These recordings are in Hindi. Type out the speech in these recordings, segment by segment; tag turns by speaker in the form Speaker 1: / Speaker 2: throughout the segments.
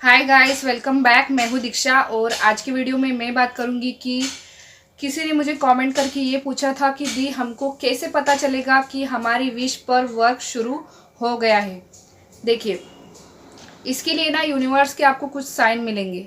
Speaker 1: Hi guys, welcome back. मैं हूँ दीक्षा और आज की वीडियो में मैं बात करूँगी कि किसी ने मुझे कमेंट करके ये पूछा था कि दी हमको कैसे पता चलेगा कि हमारी विश पर वर्क शुरू हो गया है। देखिए, इसके लिए ना यूनिवर्स के आपको कुछ साइन मिलेंगे।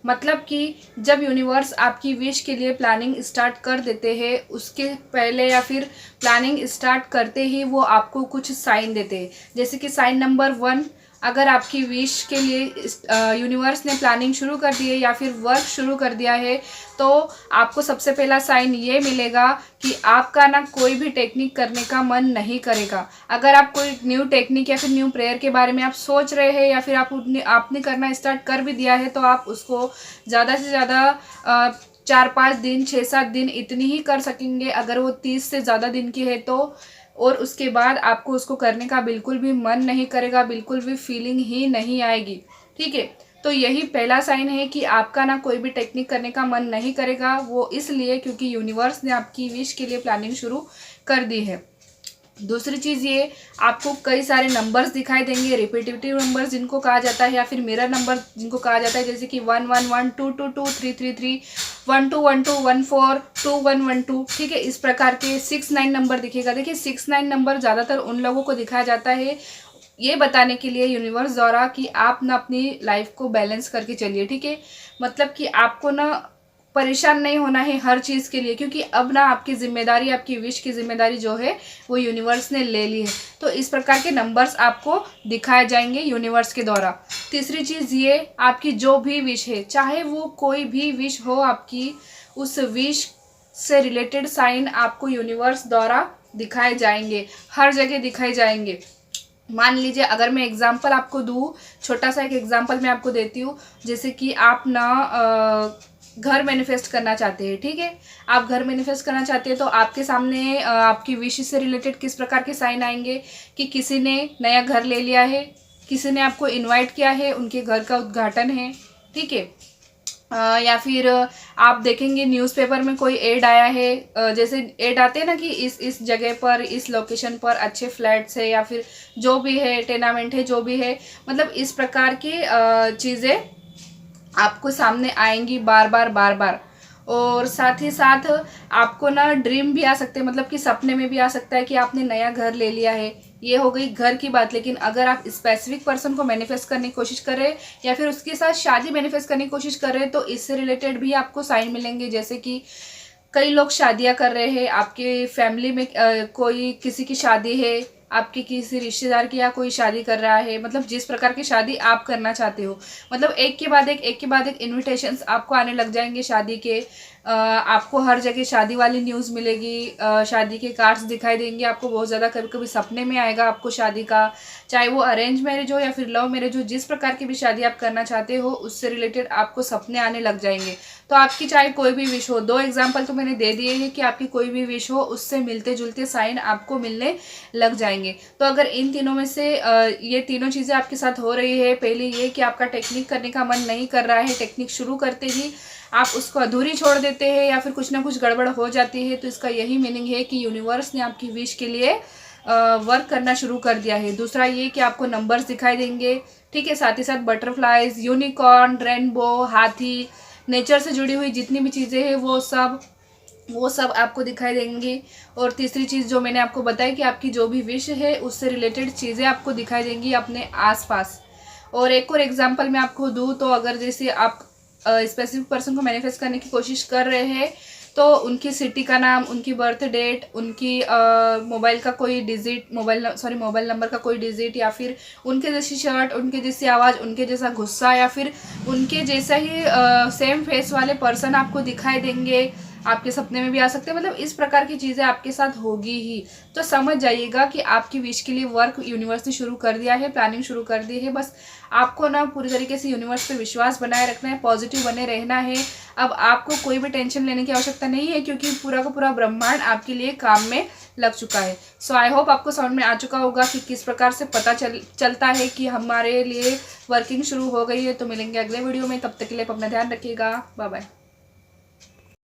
Speaker 1: मतलब कि जब यूनिवर्स आपकी विश के लिए प्लानिंग स्टार्ट कर देते हैं, उसके पहले या फिर प्लानिंग स्टार्ट करते ही वो आपको कुछ साइन देते हैं। जैसे कि साइन नंबर 1, अगर आपकी विश के लिए यूनिवर्स ने प्लानिंग शुरू कर दी है या फिर वर्क शुरू कर दिया है, तो आपको सबसे पहला साइन ये मिलेगा कि आपका ना कोई भी टेक्निक करने का मन नहीं करेगा। अगर आप कोई न्यू टेक्निक या फिर न्यू प्रेयर के बारे में आप सोच रहे हैं या फिर आपने करना स्टार्ट कर भी दिया है, तो आप उसको ज़्यादा से ज़्यादा 4-5 दिन 6-7 दिन इतनी ही कर सकेंगे। अगर वो 30 से ज़्यादा दिन की है तो और उसके बाद आपको उसको करने का बिल्कुल भी मन नहीं करेगा, बिल्कुल भी फीलिंग ही नहीं आएगी। ठीक है, तो यही पहला साइन है कि आपका ना कोई भी टेक्निक करने का मन नहीं करेगा। वो इसलिए क्योंकि यूनिवर्स ने आपकी विश के लिए प्लानिंग शुरू कर दी है। दूसरी चीज़ ये, आपको कई सारे नंबर्स दिखाई देंगे, रिपीटिटिव नंबर्स जिनको कहा जाता है या फिर मिरर नंबर जिनको कहा जाता है, जैसे कि 111 222 333 1212 14 2112। ठीक है, इस प्रकार के 69 नंबर दिखेगा। देखिए, 69 नंबर ज़्यादातर उन लोगों को दिखाया जाता है ये बताने के लिए यूनिवर्स द्वारा कि आप ना अपनी लाइफ को बैलेंस करके चलिए। ठीक है, मतलब कि आपको ना परेशान नहीं होना है हर चीज़ के लिए, क्योंकि अब ना आपकी जिम्मेदारी, आपकी विश की जिम्मेदारी जो है वो यूनिवर्स ने ले ली है। तो इस प्रकार के नंबर्स आपको दिखाए जाएंगे यूनिवर्स के द्वारा। तीसरी चीज़ ये, आपकी जो भी विश है, चाहे वो कोई भी विश हो आपकी, उस विश से रिलेटेड साइन आपको यूनिवर्स द्वारा दिखाए जाएंगे, हर जगह दिखाए जाएंगे। मान लीजिए, अगर मैं एग्जाम्पल आपको दूँ, छोटा सा एक एग्जाम्पल मैं आपको देती हूँ। जैसे कि आप ना घर मैनिफेस्ट करना चाहते हैं। ठीक है, आप घर मैनिफेस्ट करना चाहते हैं तो आपके सामने आपकी विश से रिलेटेड किस प्रकार के साइन आएंगे कि किसी ने नया घर ले लिया है, किसी ने आपको इनवाइट किया है, उनके घर का उद्घाटन है। ठीक है, या फिर आप देखेंगे न्यूज़पेपर में कोई एड आया है, जैसे एड आते हैं ना कि इस जगह पर, इस लोकेशन पर अच्छे फ्लैट्स है या फिर जो भी है, टेनामेंट है, जो भी है, मतलब इस प्रकार की चीज़ें आपको सामने आएंगी बार बार बार बार। और साथ ही साथ आपको ना ड्रीम भी आ सकते हैं, मतलब कि सपने में भी आ सकता है कि आपने नया घर ले लिया है। ये हो गई घर की बात। लेकिन अगर आप स्पेसिफिक पर्सन को मैनिफेस्ट करने की कोशिश कर रहे हैं या फिर उसके साथ शादी मैनिफेस्ट करने की कोशिश कर रहे हैं, तो इससे रिलेटेड भी आपको साइन मिलेंगे। जैसे कि कई लोग शादियां कर रहे हैं, आपके फैमिली में कोई किसी की शादी है, आपके किसी रिश्तेदार की या कोई शादी कर रहा है, मतलब जिस प्रकार की शादी आप करना चाहते हो, मतलब एक के बाद एक इनविटेशंस आपको आने लग जाएंगे शादी के। आपको हर जगह शादी वाली न्यूज़ मिलेगी, शादी के कार्ड्स दिखाई देंगे आपको बहुत ज़्यादा। कभी कभी सपने में आएगा आपको शादी का, चाहे वो अरेंज मैरिज हो या फिर लव मैरिज हो, जिस प्रकार की भी शादी आप करना चाहते हो उससे रिलेटेड आपको सपने आने लग जाएंगे। तो आपकी चाहे कोई भी विश हो, 2 एग्जाम्पल तो मैंने दे दिए हैं कि आपकी कोई भी विश हो उससे मिलते जुलते साइन आपको मिलने लग जाएंगे। तो अगर इन तीनों में से ये तीनों चीज़ें आपके साथ हो रही है, पहली ये कि आपका टेक्निक करने का मन नहीं कर रहा है, टेक्निक शुरू करते ही आप उसको अधूरी छोड़ देते हैं या फिर कुछ ना कुछ गड़बड़ हो जाती है, तो इसका यही मीनिंग है कि यूनिवर्स ने आपकी विश के लिए वर्क करना शुरू कर दिया है। दूसरा ये कि आपको नंबर्स दिखाई देंगे। ठीक है, साथ ही साथ बटरफ्लाइज, यूनिकॉर्न, रेनबो, हाथी, नेचर से जुड़ी हुई जितनी भी चीज़ें हैं वो सब आपको दिखाई देंगी। और तीसरी चीज़ जो मैंने आपको बताई कि आपकी जो भी विश है उससे रिलेटेड चीज़ें आपको दिखाई देंगी अपने आसपास। और एक और एग्जांपल मैं आपको दूँ तो, अगर जैसे आप स्पेसिफिक पर्सन को मैनिफेस्ट करने की कोशिश कर रहे हैं, तो उनकी सिटी का नाम, उनकी बर्थ डेट, उनकी मोबाइल का कोई डिजिट, मोबाइल नंबर का कोई डिजिट, या फिर उनके जैसी शर्ट, उनके जैसी आवाज़, उनके जैसा गुस्सा, या फिर उनके जैसा ही सेम फेस वाले पर्सन आपको दिखाई देंगे। आपके सपने में भी आ सकते हैं, मतलब इस प्रकार की चीज़ें आपके साथ होगी ही। तो समझ जाइएगा कि आपकी विश के लिए वर्क यूनिवर्स ने शुरू कर दिया है, प्लानिंग शुरू कर दी है। बस आपको ना पूरी तरीके से यूनिवर्स पे विश्वास बनाए रखना है, पॉजिटिव बने रहना है। अब आपको कोई भी टेंशन लेने की आवश्यकता नहीं है, क्योंकि पूरा का पूरा ब्रह्मांड आपके लिए काम में लग चुका है। सो आई होप आपको समझ में आ चुका होगा कि किस प्रकार से पता चलता है कि हमारे लिए वर्किंग शुरू हो गई है। तो मिलेंगे अगले वीडियो में, तब तक के लिए आप अपना ध्यान रखिएगा। Bye bye.